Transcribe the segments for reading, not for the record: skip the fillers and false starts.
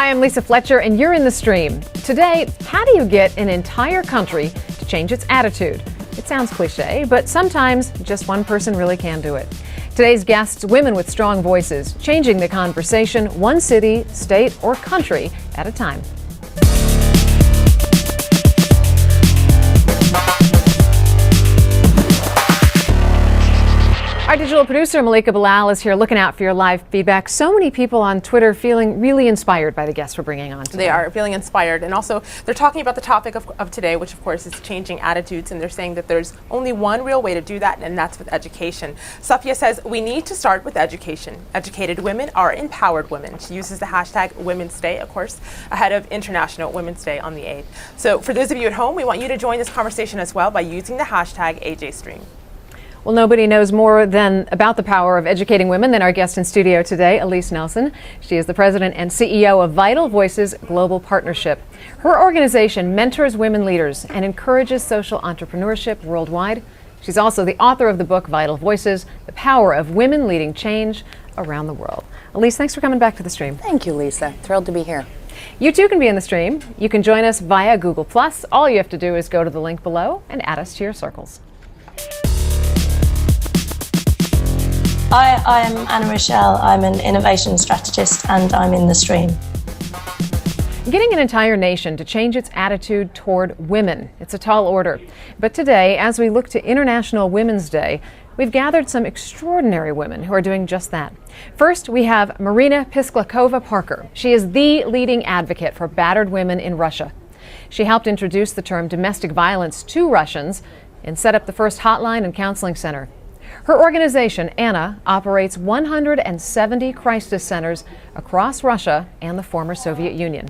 Hi, I'm Lisa Fletcher, and you're in the stream. Today, how do you get an entire country to change its attitude? It sounds cliche, but sometimes just one person really can do it. Today's guests, women with strong voices, changing the conversation one city, state, or country at a time. Our digital producer, Malika Bilal, is here looking out for your live feedback. So many people on Twitter feeling really inspired by the guests we're bringing on today. They are feeling inspired, and also they're talking about the topic of today, which of course is changing attitudes, and they're saying that there's only one real way to do that, and that's with education. Safia says, we need to start with education. Educated women are empowered women. She uses the hashtag Women's Day, of course, ahead of International Women's Day on the 8th. So for those of you at home, we want you to join this conversation as well by using the hashtag AJStream. Well, nobody knows more about the power of educating women than our guest in studio today, Elise Nelson. She is the president and CEO of Vital Voices Global Partnership. Her organization mentors women leaders and encourages social entrepreneurship worldwide. She's also the author of the book Vital Voices, The Power of Women Leading Change Around the World. Elise, thanks for coming back to the stream. Thank you, Lisa. Thrilled to be here. You too can be in the stream. You can join us via Google+. All you have to do is go to the link below and add us to your circles. Hi, I'm Anna Rochelle. I'm an innovation strategist and I'm in the stream. Getting an entire nation to change its attitude toward women, it's a tall order. But today, as we look to International Women's Day, we've gathered some extraordinary women who are doing just that. First, we have Marina Pisklakova-Parker. She is the leading advocate for battered women in Russia. She helped introduce the term domestic violence to Russians and set up the first hotline and counseling center. Her organization, Anna, operates 170 crisis centers across Russia and the former Soviet Union.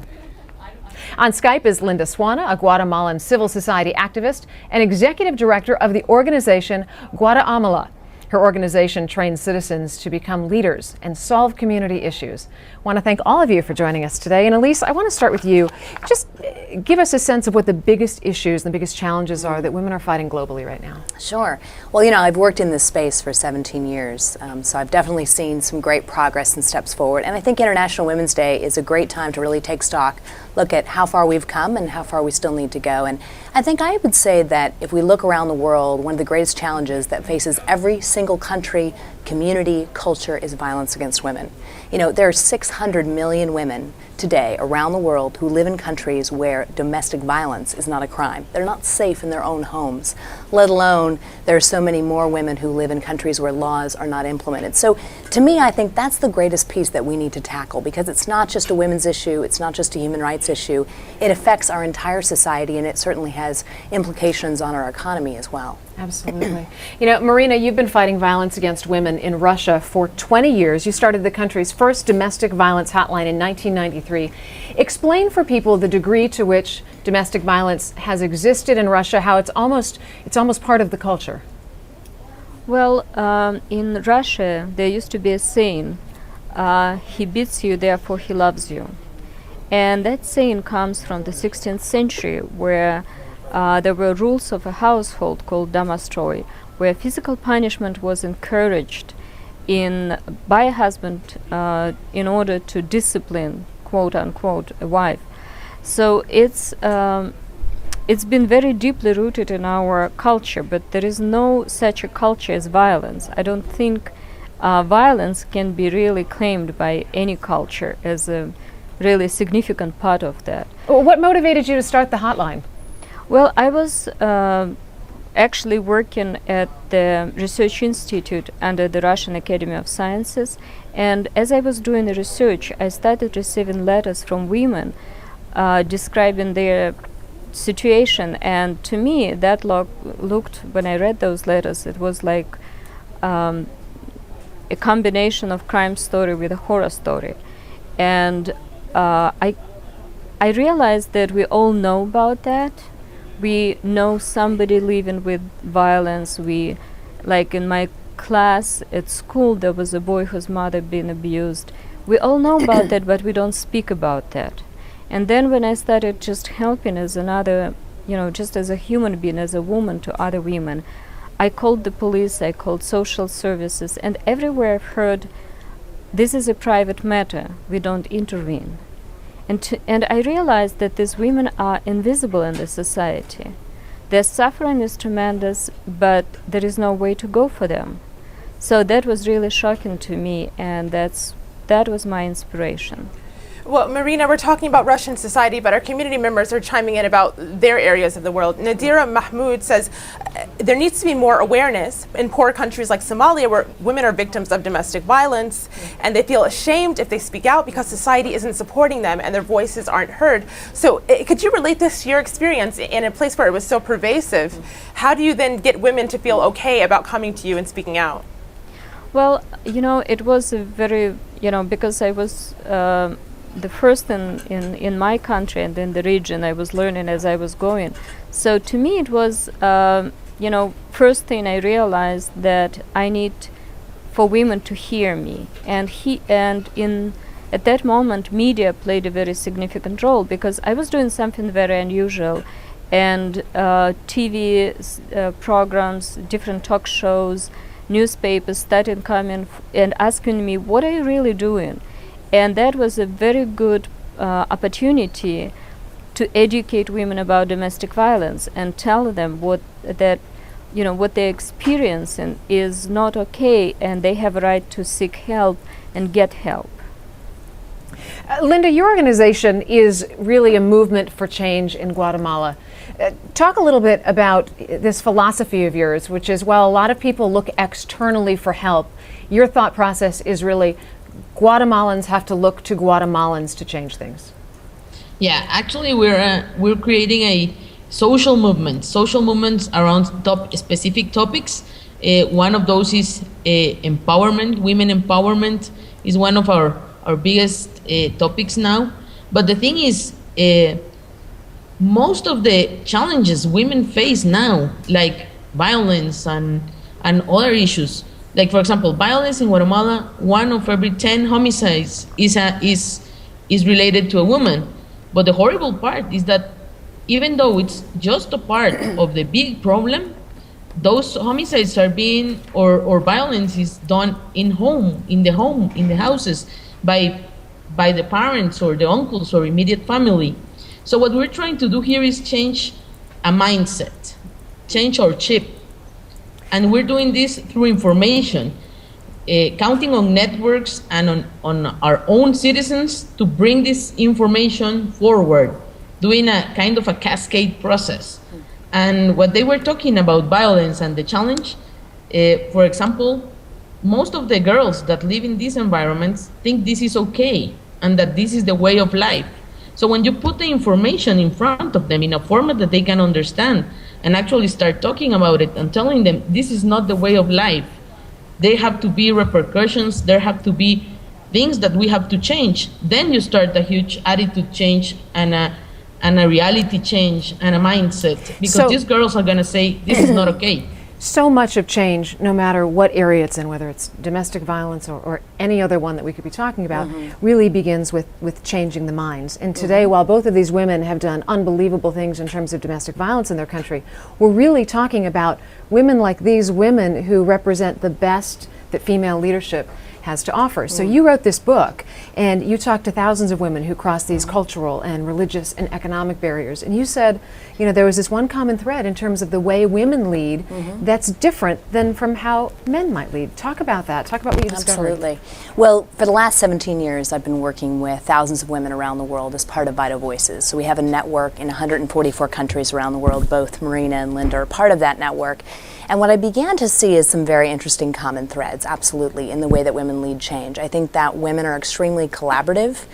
On Skype is Linda Swana, a Guatemalan civil society activist and executive director of the organization Guatemala. Her organization trains citizens to become leaders and solve community issues. I want to thank all of you for joining us today. And Elise, I want to start with you. Just give us a sense of what the biggest issues, the biggest challenges are that women are fighting globally right now. Sure. Well, you know, I've worked in this space for 17 years, so I've definitely seen some great progress and steps forward. And I think International Women's Day is a great time to really take stock, look at how far we've come and how far we still need to go. And I think I would say that if we look around the world, one of the greatest challenges that faces every single country, community, culture is violence against women. You know, there are 600 million women today around the world who live in countries where domestic violence is not a crime. They're not safe in their own homes, let alone there are so many more women who live in countries where laws are not implemented. So to me, I think that's the greatest piece that we need to tackle, because it's not just a women's issue, it's not just a human rights issue. It affects our entire society, and it certainly has implications on our economy as well. Absolutely. You know, Marina, you've been fighting violence against women in Russia for 20 years. You started the country's first domestic violence hotline in 1993. Explain for people the degree to which domestic violence has existed in Russia, how it's almost part of the culture. Well, in Russia, there used to be a saying, he beats you, therefore he loves you. And that saying comes from the 16th century, where there were rules of a household called domastroy, where physical punishment was encouraged by a husband in order to discipline, quote unquote, a wife. So it's been very deeply rooted in our culture, but there is no such a culture as violence. I don't think violence can be really claimed by any culture as a really significant part of that. Well, what motivated you to start the hotline? Well, I was actually working at the research institute under the Russian Academy of Sciences, and as I was doing the research, I started receiving letters from women describing their situation, and to me that looked, when I read those letters, it was like a combination of crime story with a horror story. And I realized that we all know about that. We know somebody living with violence. Like in my class at school, there was a boy whose mother been abused. We all know about that, but we don't speak about that. And then when I started just helping as another, just as a human being, as a woman to other women, I called the police, I called social services, and everywhere I've heard, this is a private matter, we don't intervene. and I realized that these women are invisible in the society. Their suffering is tremendous, but there is no way to go for them. So that was really shocking to me, and that was my inspiration. Well, Marina, we're talking about Russian society, but our community members are chiming in about their areas of the world. Nadira Mahmoud says there needs to be more awareness in poor countries like Somalia, where women are victims of domestic violence, and they feel ashamed if they speak out because society isn't supporting them and their voices aren't heard. So could you relate this to your experience in a place where it was so pervasive? How do you then get women to feel okay about coming to you and speaking out? Well, it was a very, because I was the first in my country and in the region, I was learning as I was going. So to me it was, first thing I realized that I need for women to hear me. At that moment, media played a very significant role, because I was doing something very unusual. And TV programs, different talk shows, newspapers started coming and asking me, what are you really doing? And that was a very good opportunity to educate women about domestic violence and tell them what they're experiencing is not okay, and they have a right to seek help and get help. Linda, your organization is really a movement for change in Guatemala. Talk a little bit about this philosophy of yours, which is, while a lot of people look externally for help, your thought process is really Guatemalans have to look to Guatemalans to change things. Yeah, actually we're creating a social movements around specific topics. One of those is empowerment. Women empowerment is one of our biggest topics now. But the thing is, most of the challenges women face now, like violence and other issues, like for example, violence in Guatemala, 1 of every 10 homicides is related to a woman. But the horrible part is that even though it's just a part of the big problem, those homicides are being, or violence is done in the houses, by the parents or the uncles or immediate family. So what we're trying to do here is change a mindset, change our chip. And we're doing this through information, counting on networks and on our own citizens to bring this information forward, doing a kind of a cascade process. And what they were talking about violence and the challenge, for example, most of the girls that live in these environments think this is okay and that this is the way of life. So when you put the information in front of them in a format that they can understand and actually start talking about it and telling them this is not the way of life, there have to be repercussions, there have to be things that we have to change, then you start a huge attitude change and a reality change and a mindset, because these girls are going to say this is not okay. So much of change, no matter what area it's in, whether it's domestic violence or any other one that we could be talking about, really begins with changing the minds. And today, while both of these women have done unbelievable things in terms of domestic violence in their country, we're really talking about women like these women who represent the best that female leadership has to offer. So you wrote this book, and you talked to thousands of women who crossed these cultural and religious and economic barriers, and you said, there was this one common thread in terms of the way women lead that's different than from how men might lead. Talk about that. Talk about what you discovered. Absolutely. Well, for the last 17 years, I've been working with thousands of women around the world as part of Vital Voices. So we have a network in 144 countries around the world. Both Marina and Linda are part of that network. And what I began to see is some very interesting common threads, absolutely, in the way that women lead change. I think that women are extremely collaborative,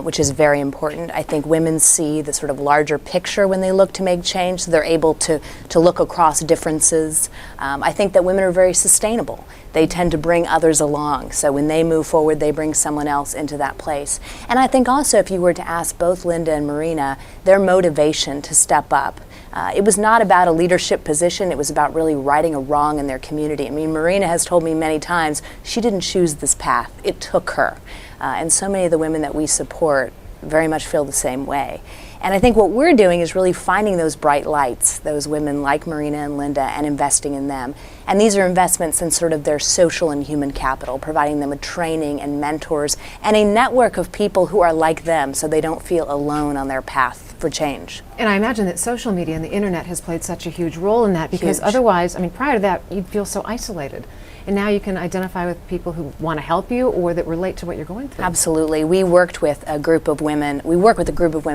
which is very important. I think women see the sort of larger picture when they look to make change, so they're able to look across differences. I think that women are very sustainable. They tend to bring others along, so when they move forward, they bring someone else into that place. And I think also, if you were to ask both Linda and Marina, their motivation to step up, it was not about a leadership position, it was about really righting a wrong in their community. I mean, Marina has told me many times she didn't choose this path, it took her. And so many of the women that we support very much feel the same way. And I think what we're doing is really finding those bright lights, those women like Marina and Linda, and investing in them. And these are investments in sort of their social and human capital, providing them with training and mentors and a network of people who are like them so they don't feel alone on their path for change. And I imagine that social media and the internet has played such a huge role in that, because Huge. otherwise, I mean, prior to that, you'd feel so isolated. And now you can identify with people who want to help you or that relate to what you're going through. Absolutely. We work with a group of women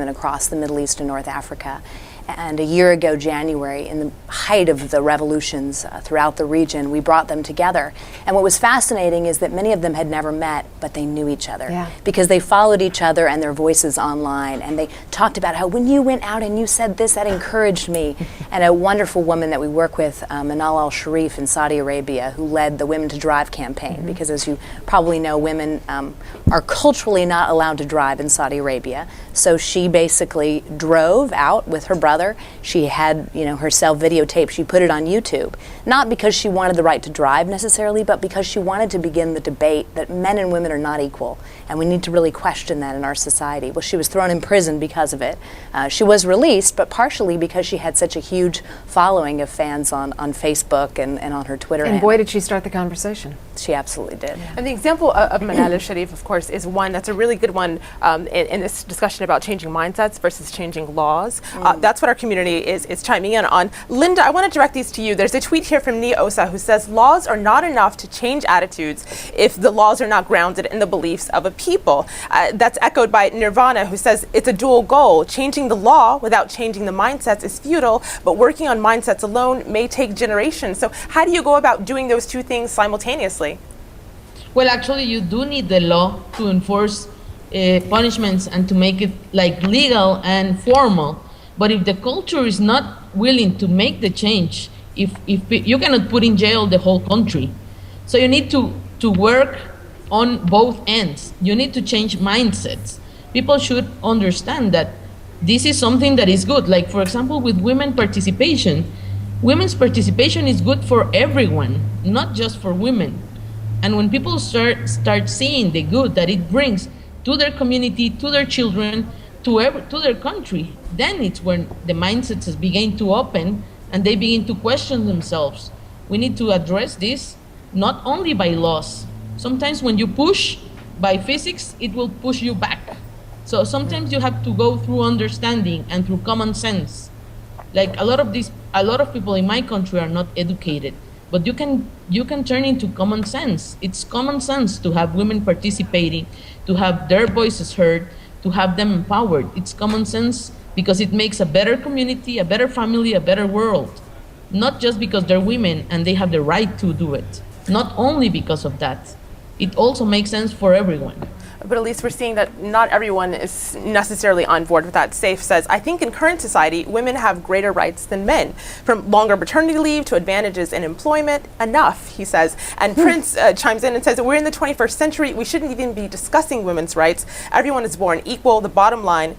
across the Middle East and North Africa. And a year ago, January, in the height of the revolutions throughout the region, we brought them together. And what was fascinating is that many of them had never met, but they knew each other. Yeah. Because they followed each other and their voices online. And they talked about how when you went out and you said this, that encouraged me. And a wonderful woman that we work with, Manal al-Sharif in Saudi Arabia, who led the Women to Drive campaign. Because as you probably know, women are culturally not allowed to drive in Saudi Arabia. So she basically drove out with her brother. She had, herself videotaped. She put it on YouTube, not because she wanted the right to drive necessarily, but because she wanted to begin the debate that men and women are not equal, and we need to really question that in our society. Well, she was thrown in prison because of it. She was released, but partially because she had such a huge following of fans on Facebook and on her Twitter. And boy, did she start the conversation. She absolutely did. And the example of Manal al-Sharif, of course, is one that's a really good one in this discussion about changing mindsets versus changing laws. That's what our community is chiming in on. Linda, I want to direct these to you. There's a tweet here from Nia Osa who says, laws are not enough to change attitudes if the laws are not grounded in the beliefs of a people. That's echoed by Nirvana, who says it's a dual goal. Changing the law without changing the mindsets is futile, but working on mindsets alone may take generations. So how do you go about doing those two things simultaneously? Well, actually, you do need the law to enforce punishments and to make it like legal and formal. But if the culture is not willing to make the change, if you cannot put in jail the whole country. So you need to work on both ends. You need to change mindsets. People should understand that this is something that is good. Like, for example, with women's participation is good for everyone, not just for women. And when people start seeing the good that it brings to their community, to their children, to their country, then it's when the mindsets begin to open and they begin to question themselves. We need to address this not only by laws. Sometimes when you push by physics, it will push you back. So sometimes you have to go through understanding and through common sense. Like a lot of people in my country are not educated, but you can turn into common sense. It's common sense to have women participating, to have their voices heard, to have them empowered. It's common sense because it makes a better community, a better family, a better world. Not just because they're women and they have the right to do it. Not only because of that. It also makes sense for everyone. But at least we're seeing that not everyone is necessarily on board with that. Saif says, I think in current society, women have greater rights than men. From longer maternity leave to advantages in employment, enough, he says. And Prince chimes in and says, we're in the 21st century. We shouldn't even be discussing women's rights. Everyone is born equal. The bottom line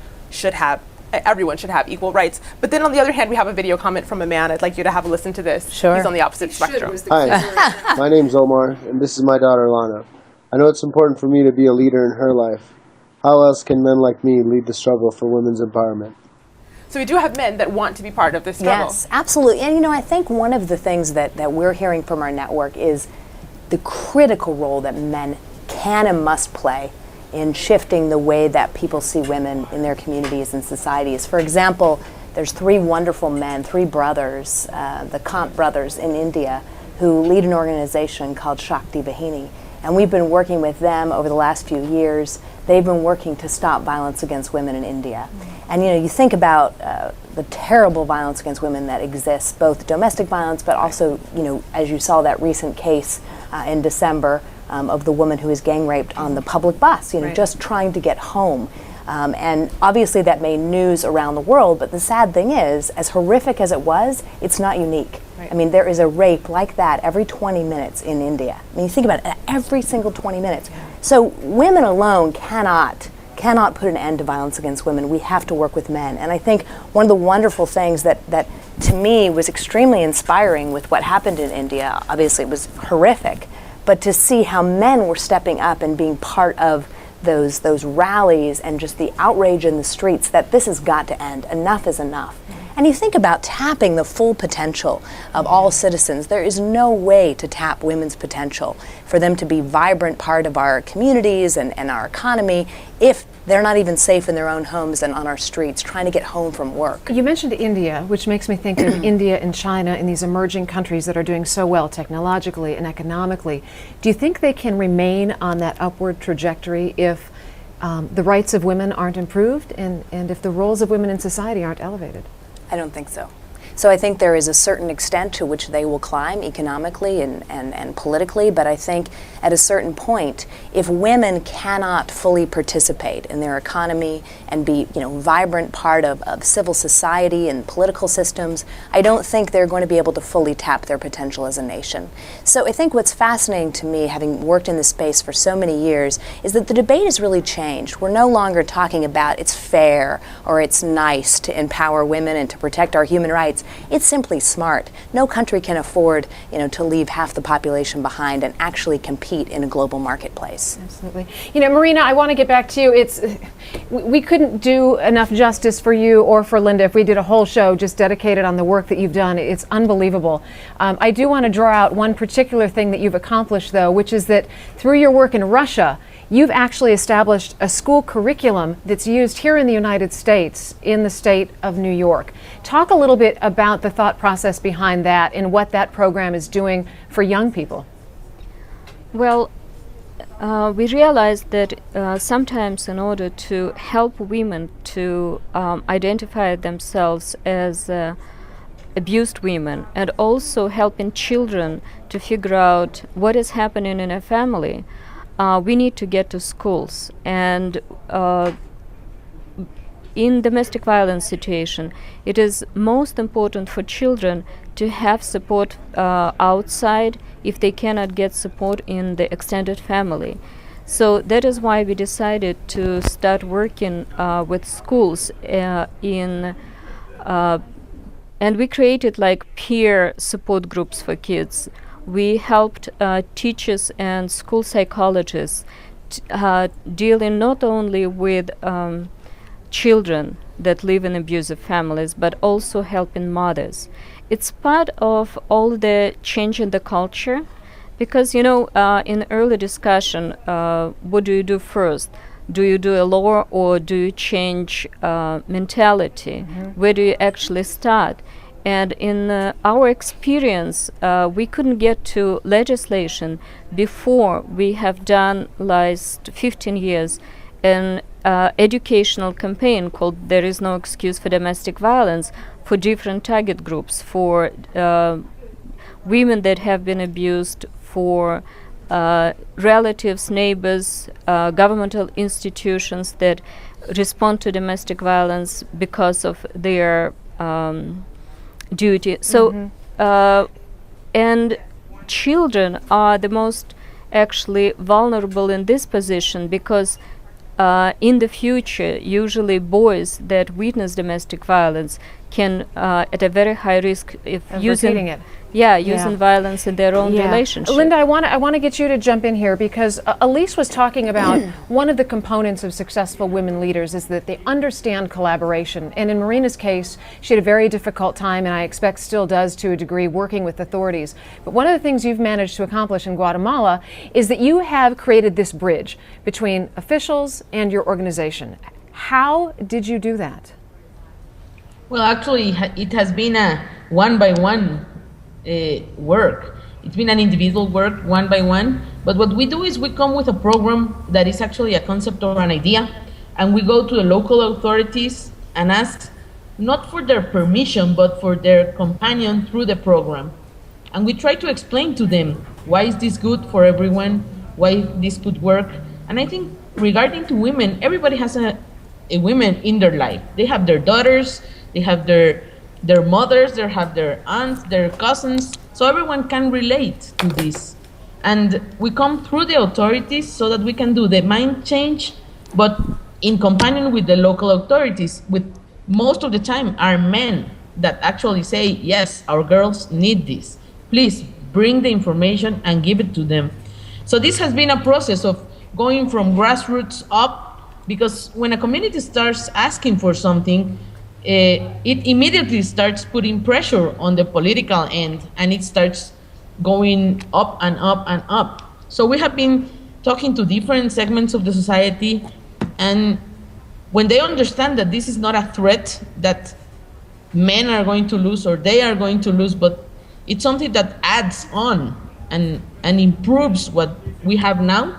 everyone should have equal rights. But then on the other hand, we have a video comment from a man. I'd like you to have a listen to this. Sure. He's on the opposite spectrum. Hi, my name's Omar, and this is my daughter, Lana. I know it's important for me to be a leader in her life. How else can men like me lead the struggle for women's empowerment? So we do have men that want to be part of this struggle. Yes, absolutely. And I think one of the things that we're hearing from our network is the critical role that men can and must play in shifting the way that people see women in their communities and societies. For example, there's three wonderful men, three brothers, the Kant brothers in India, who lead an organization called Shakti Bahini. And we've been working with them over the last few years. They've been working to stop violence against women in India. And you think about the terrible violence against women that exists, both domestic violence, but also, as you saw that recent case in December of the woman who was gang raped on the public bus, Right. just trying to get home. And obviously that made news around the world, but the sad thing is, as horrific as it was, it's not unique. Right. I mean, there is a rape like that every 20 minutes in India. I mean, you think about it, every single 20 minutes. So women alone cannot put an end to violence against women. We have to work with men. And I think one of the wonderful things that to me was extremely inspiring with what happened in India, obviously it was horrific, but to see how men were stepping up and being part of those rallies and just the outrage in the streets that this has got to end. Enough is enough. And you think about tapping the full potential of all citizens. There is no way to tap women's potential for them to be vibrant part of our communities and our economy if they're not even safe in their own homes and on our streets trying to get home from work. You mentioned India, which makes me think of India and China and these emerging countries that are doing so well technologically and economically. Do you think they can remain on that upward trajectory if the rights of women aren't improved and if the roles of women in society aren't elevated? I don't think so. So I think there is a certain extent to which they will climb economically and politically, but I think at a certain point, if women cannot fully participate in their economy and be, vibrant part of civil society and political systems, I don't think they're going to be able to fully tap their potential as a nation. So I think what's fascinating to me, having worked in this space for so many years, is that the debate has really changed. We're no longer talking about it's fair or it's nice to empower women and to protect our human rights. It's simply smart. No country can afford, to leave half the population behind and actually compete in a global marketplace. Absolutely. Marina, I want to get back to you. We couldn't do enough justice for you or for Linda if we did a whole show just dedicated on the work that you've done. It's unbelievable. I do want to draw out one particular thing that you've accomplished, though, which is that through your work in Russia, you've actually established a school curriculum that's used here in the United States in the state of New York. Talk a little bit about the thought process behind that and what that program is doing for young people. Well, we realized that sometimes in order to help women to identify themselves as abused women and also helping children to figure out what is happening in a family, we need to get to schools. And in domestic violence situation, it is most important for children to have support outside if they cannot get support in the extended family. So that is why we decided to start working with schools and we created like peer support groups for kids. We helped teachers and school psychologists dealing not only with children that live in abusive families, but also helping mothers. It's part of all the change in the culture, because in early discussion, what do you do first? Do you do a law or do you change mentality? Mm-hmm. Where do you actually start? And in our experience, we couldn't get to legislation before we have done last 15 years an educational campaign called There Is No Excuse for Domestic Violence for different target groups, for women that have been abused, for relatives, neighbors, governmental institutions that respond to domestic violence because of their duty. So, and children are the most actually vulnerable in this position, because in the future, usually boys that witness domestic violence can, at a very high risk, if using it. Using violence in their own relationship. Linda, I want to get you to jump in here, because Elise was talking about one of the components of successful women leaders is that they understand collaboration. And in Marina's case, she had a very difficult time, and I expect still does to a degree, working with authorities. But one of the things you've managed to accomplish in Guatemala is that you have created this bridge between officials and your organization. How did you do that? Well, actually, it has been a one-by-one work. It's been an individual work, one by one. But what we do is we come with a program that is actually a concept or an idea, and we go to the local authorities and ask not for their permission, but for their companion through the program. And we try to explain to them why is this good for everyone, why this could work. And I think regarding to women, everybody has a women in their life. They have their daughters, they have their mothers, they have their aunts, their cousins, so everyone can relate to this. And we come through the authorities so that we can do the mind change, but in companion with the local authorities, with most of the time are men that actually say, yes, our girls need this. Please bring the information and give it to them. So this has been a process of going from grassroots up, because when a community starts asking for something, it immediately starts putting pressure on the political end, and it starts going up and up and up. So we have been talking to different segments of the society, and when they understand that this is not a threat that men are going to lose or they are going to lose, but it's something that adds on and improves what we have now,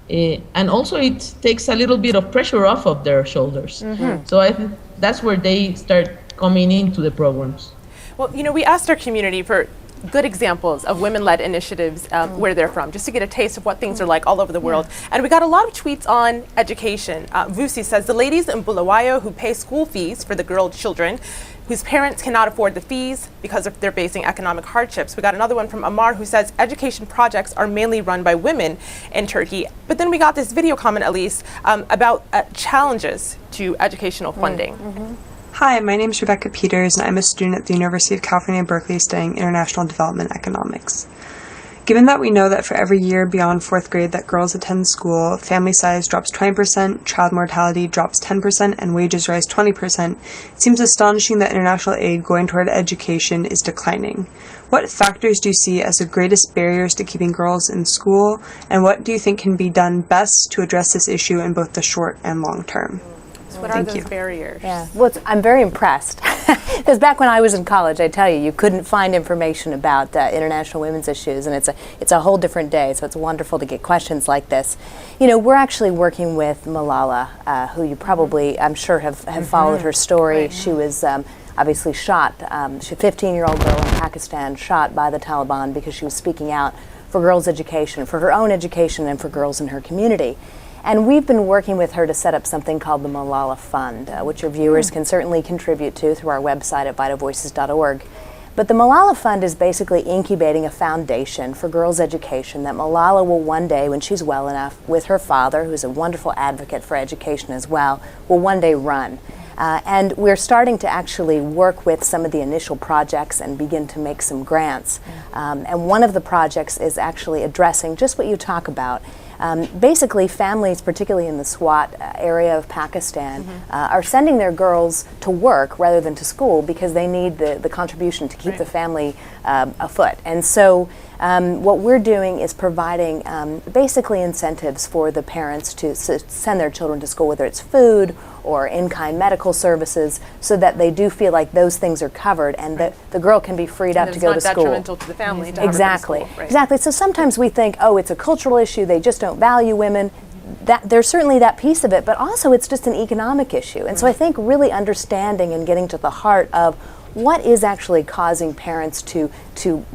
and also it takes a little bit of pressure off of their shoulders. So I think that's where they start coming into the programs. Well, we asked our community for good examples of women-led initiatives where they're from, just to get a taste of what things are like all over the world. And we got a lot of tweets on education. Vusi says, the ladies in Bulawayo who pay school fees for the girl children whose parents cannot afford the fees because they're facing economic hardships. We got another one from Amar who says education projects are mainly run by women in Turkey. But then we got this video comment, Elise, about challenges to educational funding. Hi, my name is Rebecca Peters, and I'm a student at the University of California, Berkeley, studying International Development Economics. Given that we know that for every year beyond 4th grade that girls attend school, family size drops 20%, child mortality drops 10%, and wages rise 20%, it seems astonishing that international aid going toward education is declining. What factors do you see as the greatest barriers to keeping girls in school, and what do you think can be done best to address this issue in both the short and long term? So what are those barriers? Yeah, well, I'm very impressed because back when I was in college, I tell you, you couldn't find information about international women's issues, and it's a whole different day. So it's wonderful to get questions like this. We're actually working with Malala, who you probably, I'm sure, have followed her story. Right. She was obviously shot. She's a 15-year-old girl in Pakistan, shot by the Taliban because she was speaking out for girls' education, for her own education, and for girls in her community. And we've been working with her to set up something called the Malala Fund, which your viewers can certainly contribute to through our website at vitalvoices.org. But the Malala Fund is basically incubating a foundation for girls' education that Malala will one day, when she's well enough, with her father, who's a wonderful advocate for education as well, will one day run. And we're starting to actually work with some of the initial projects and begin to make some grants. And one of the projects is actually addressing just what you talk about. Basically, families, particularly in the Swat area of Pakistan, are sending their girls to work rather than to school because they need the contribution to keep the family afoot. And so what we're doing is providing basically incentives for the parents to send their children to school, whether it's food or in-kind medical services, so that they do feel like those things are covered and that the girl can be freed up to go to school. It's not detrimental to the family to have her go to school, right? Exactly. So sometimes we think, oh, it's a cultural issue, they just don't value women. There's certainly that piece of it, but also it's just an economic issue. And so I think really understanding and getting to the heart of what is actually causing parents to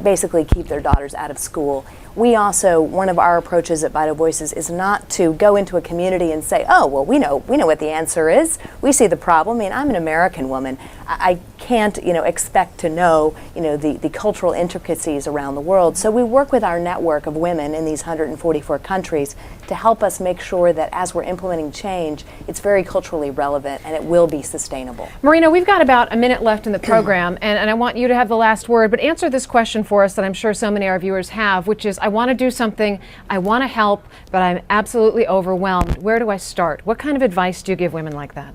basically keep their daughters out of school. We also, one of our approaches at Vital Voices is not to go into a community and say, oh, well, we know what the answer is. We see the problem. I mean, I'm an American woman. I can't, expect to know, the cultural intricacies around the world. So we work with our network of women in these 144 countries to help us make sure that as we're implementing change, it's very culturally relevant and it will be sustainable. Marina, we've got about a minute left in the program, and I want you to have the last word, but answer this question for us that I'm sure so many of our viewers have, which is, I want to do something, I want to help, but I'm absolutely overwhelmed. Where do I start? What kind of advice do you give women like that?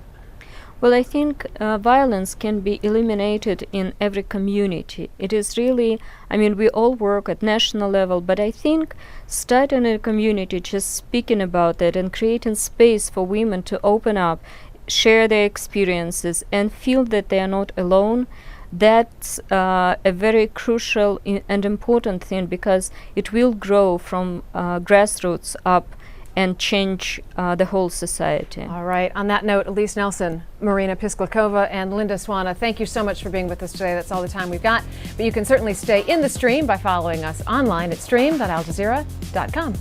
Well, I think violence can be eliminated in every community. It is really, we all work at national level, but I think starting in a community, just speaking about it and creating space for women to open up, share their experiences, and feel that they are not alone, that's a very crucial and important thing, because it will grow from grassroots up and change the whole society. All right. On that note, Elise Nelson, Marina Pisklakova, and Linda Swana, thank you so much for being with us today. That's all the time we've got. But you can certainly stay in the stream by following us online at stream.aljazeera.com.